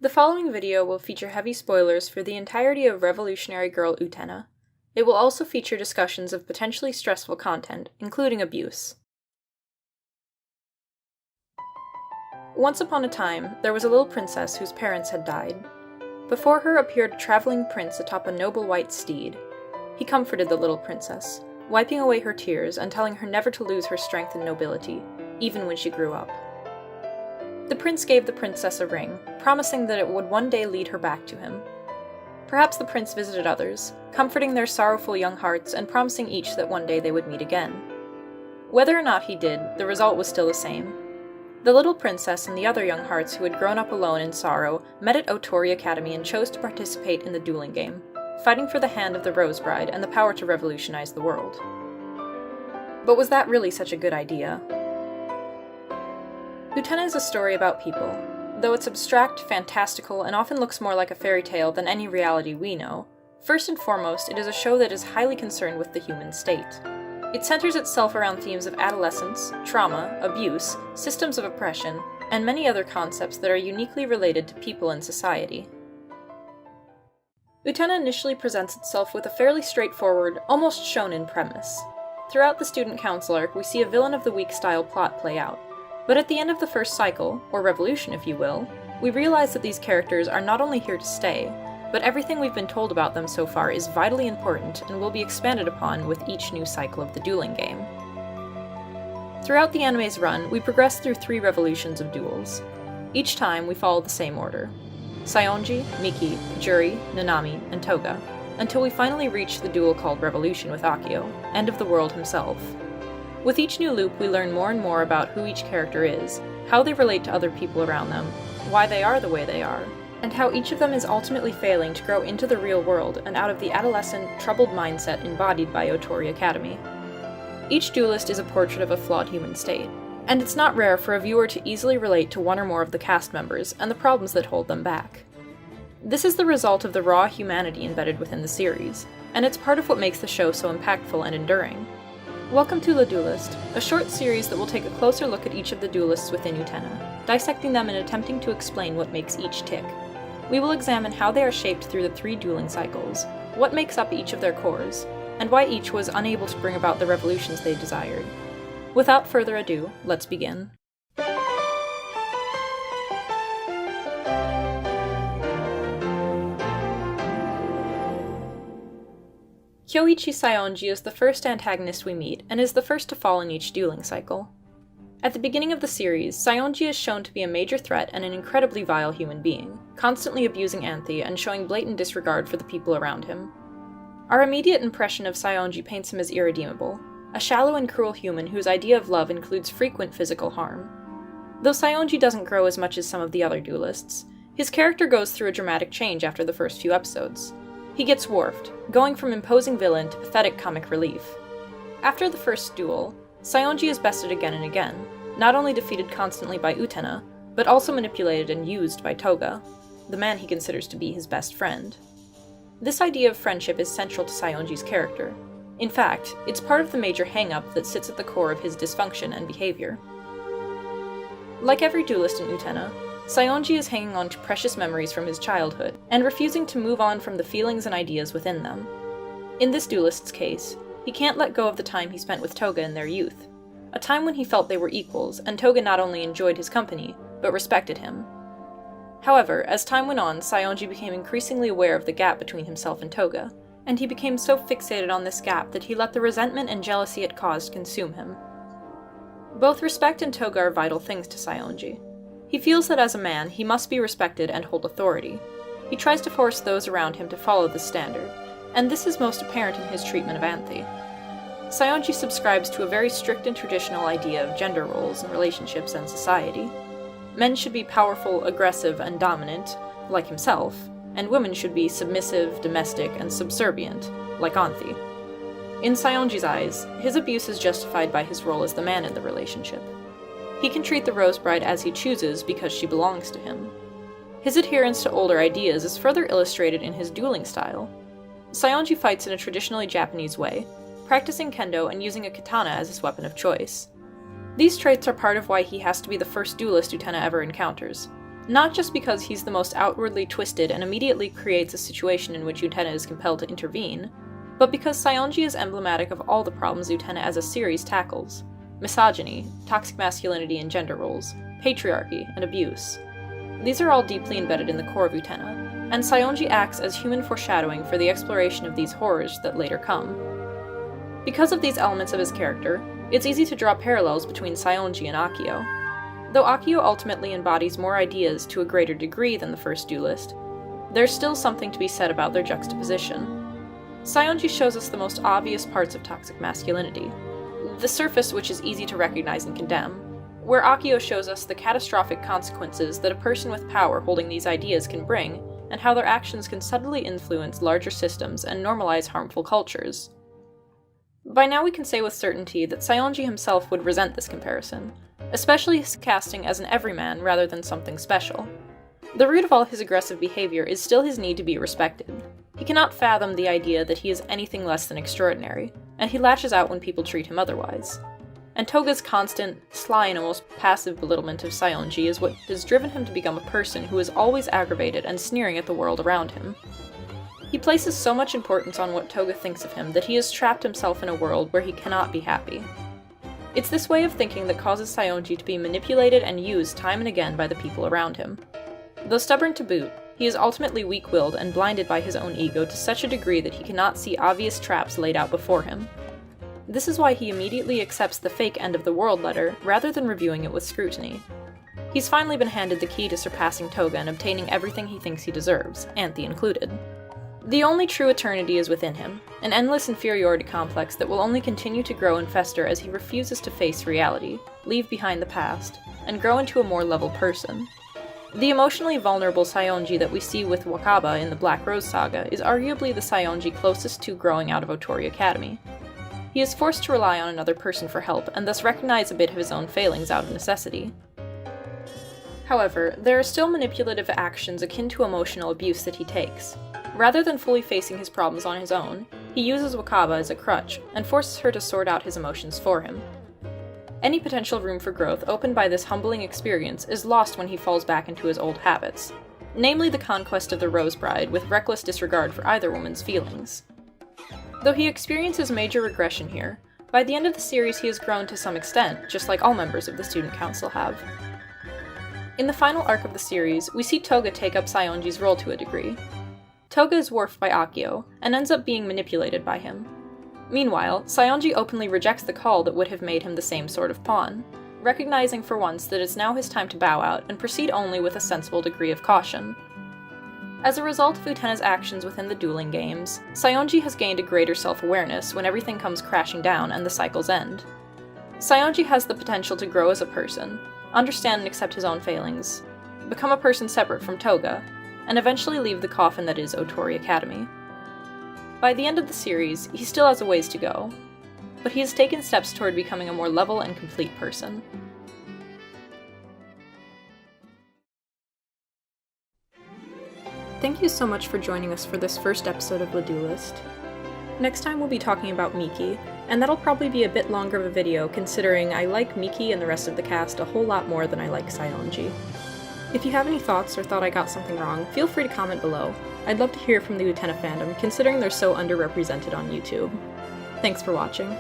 The following video will feature heavy spoilers for the entirety of Revolutionary Girl Utena. It will also feature discussions of potentially stressful content, including abuse. Once upon a time, there was a little princess whose parents had died. Before her appeared a traveling prince atop a noble white steed. He comforted the little princess, wiping away her tears and telling her never to lose her strength and nobility, even when she grew up. The prince gave the princess a ring, promising that it would one day lead her back to him. Perhaps the prince visited others, comforting their sorrowful young hearts and promising each that one day they would meet again. Whether or not he did, the result was still the same. The little princess and the other young hearts who had grown up alone in sorrow met at Otori Academy and chose to participate in the dueling game, fighting for the hand of the Rose Bride and the power to revolutionize the world. But was that really such a good idea? Utena is a story about people. Though it's abstract, fantastical, and often looks more like a fairy tale than any reality we know, first and foremost, it is a show that is highly concerned with the human state. It centers itself around themes of adolescence, trauma, abuse, systems of oppression, and many other concepts that are uniquely related to people in society. Utena initially presents itself with a fairly straightforward, almost shonen premise. Throughout the student council arc, we see a villain of the week style plot play out. But at the end of the first cycle, or revolution if you will, we realize that these characters are not only here to stay, but everything we've been told about them so far is vitally important and will be expanded upon with each new cycle of the dueling game. Throughout the anime's run, we progress through 3 revolutions of duels. Each time, we follow the same order: Saionji, Miki, Juri, Nanami, and Toga, until we finally reach the duel called Revolution with Akio, End of the World himself. With each new loop, we learn more and more about who each character is, how they relate to other people around them, why they are the way they are, and how each of them is ultimately failing to grow into the real world and out of the adolescent, troubled mindset embodied by Otori Academy. Each duelist is a portrait of a flawed human state, and it's not rare for a viewer to easily relate to one or more of the cast members and the problems that hold them back. This is the result of the raw humanity embedded within the series, and it's part of what makes the show so impactful and enduring. Welcome to The Duelist, a short series that will take a closer look at each of the duelists within Utena, dissecting them and attempting to explain what makes each tick. We will examine how they are shaped through the 3 dueling cycles, what makes up each of their cores, and why each was unable to bring about the revolutions they desired. Without further ado, let's begin. Kyouichi Saionji is the first antagonist we meet, and is the first to fall in each dueling cycle. At the beginning of the series, Saionji is shown to be a major threat and an incredibly vile human being, constantly abusing Anthy and showing blatant disregard for the people around him. Our immediate impression of Saionji paints him as irredeemable, a shallow and cruel human whose idea of love includes frequent physical harm. Though Saionji doesn't grow as much as some of the other duelists, his character goes through a dramatic change after the first few episodes. He gets dwarfed, going from imposing villain to pathetic comic relief. After the first duel, Saionji is bested again and again, not only defeated constantly by Utena, but also manipulated and used by Toga, the man he considers to be his best friend. This idea of friendship is central to Saionji's character. In fact, it's part of the major hang-up that sits at the core of his dysfunction and behavior. Like every duelist in Utena, Saionji is hanging on to precious memories from his childhood, and refusing to move on from the feelings and ideas within them. In this duelist's case, he can't let go of the time he spent with Toga in their youth, a time when he felt they were equals, and Toga not only enjoyed his company, but respected him. However, as time went on, Saionji became increasingly aware of the gap between himself and Toga, and he became so fixated on this gap that he let the resentment and jealousy it caused consume him. Both respect and Toga are vital things to Saionji. He feels that as a man, he must be respected and hold authority. He tries to force those around him to follow this standard, and this is most apparent in his treatment of Anthy. Saionji subscribes to a very strict and traditional idea of gender roles in relationships and society. Men should be powerful, aggressive, and dominant, like himself, and women should be submissive, domestic, and subservient, like Anthy. In Saionji's eyes, his abuse is justified by his role as the man in the relationship. He can treat the Rose Bride as he chooses because she belongs to him. His adherence to older ideas is further illustrated in his dueling style. Saionji fights in a traditionally Japanese way, practicing kendo and using a katana as his weapon of choice. These traits are part of why he has to be the first duelist Utena ever encounters. Not just because he's the most outwardly twisted and immediately creates a situation in which Utena is compelled to intervene, but because Saionji is emblematic of all the problems Utena as a series tackles: misogyny, toxic masculinity and gender roles, patriarchy, and abuse. These are all deeply embedded in the core of Utena, and Saionji acts as human foreshadowing for the exploration of these horrors that later come. Because of these elements of his character, it's easy to draw parallels between Saionji and Akio. Though Akio ultimately embodies more ideas to a greater degree than the first Duelist, there's still something to be said about their juxtaposition. Saionji shows us the most obvious parts of toxic masculinity, the surface which is easy to recognize and condemn, where Akio shows us the catastrophic consequences that a person with power holding these ideas can bring, and how their actions can subtly influence larger systems and normalize harmful cultures. By now we can say with certainty that Saionji himself would resent this comparison, especially his casting as an everyman rather than something special. The root of all his aggressive behavior is still his need to be respected. He cannot fathom the idea that he is anything less than extraordinary, and he lashes out when people treat him otherwise. And Toga's constant, sly and almost passive belittlement of Saionji is what has driven him to become a person who is always aggravated and sneering at the world around him. He places so much importance on what Toga thinks of him that he has trapped himself in a world where he cannot be happy. It's this way of thinking that causes Saionji to be manipulated and used time and again by the people around him. Though stubborn to boot, he is ultimately weak-willed and blinded by his own ego to such a degree that he cannot see obvious traps laid out before him. This is why he immediately accepts the fake end of the world letter rather than reviewing it with scrutiny. He's finally been handed the key to surpassing Toga and obtaining everything he thinks he deserves, Anthe included. The only true eternity is within him, an endless inferiority complex that will only continue to grow and fester as he refuses to face reality, leave behind the past, and grow into a more level person. The emotionally vulnerable Saionji that we see with Wakaba in the Black Rose Saga is arguably the Saionji closest to growing out of Otori Academy. He is forced to rely on another person for help, and thus recognize a bit of his own failings out of necessity. However, there are still manipulative actions akin to emotional abuse that he takes. Rather than fully facing his problems on his own, he uses Wakaba as a crutch, and forces her to sort out his emotions for him. Any potential room for growth opened by this humbling experience is lost when he falls back into his old habits, namely the conquest of the Rose Bride with reckless disregard for either woman's feelings. Though he experiences major regression here, by the end of the series he has grown to some extent, just like all members of the Student Council have. In the final arc of the series, we see Toga take up Saionji's role to a degree. Toga is dwarfed by Akio, and ends up being manipulated by him. Meanwhile, Saionji openly rejects the call that would have made him the same sort of pawn, recognizing for once that it's now his time to bow out and proceed only with a sensible degree of caution. As a result of Utena's actions within the dueling games, Saionji has gained a greater self-awareness when everything comes crashing down and the cycles end. Saionji has the potential to grow as a person, understand and accept his own failings, become a person separate from Toga, and eventually leave the coffin that is Otori Academy. By the end of the series, he still has a ways to go, but he has taken steps toward becoming a more level and complete person. Thank you so much for joining us for this first episode of The Duelist. Next time we'll be talking about Miki, and that'll probably be a bit longer of a video considering I like Miki and the rest of the cast a whole lot more than I like Saionji. If you have any thoughts or thought I got something wrong, feel free to comment below. I'd love to hear from the Utena fandom, considering they're so underrepresented on YouTube. Thanks for watching.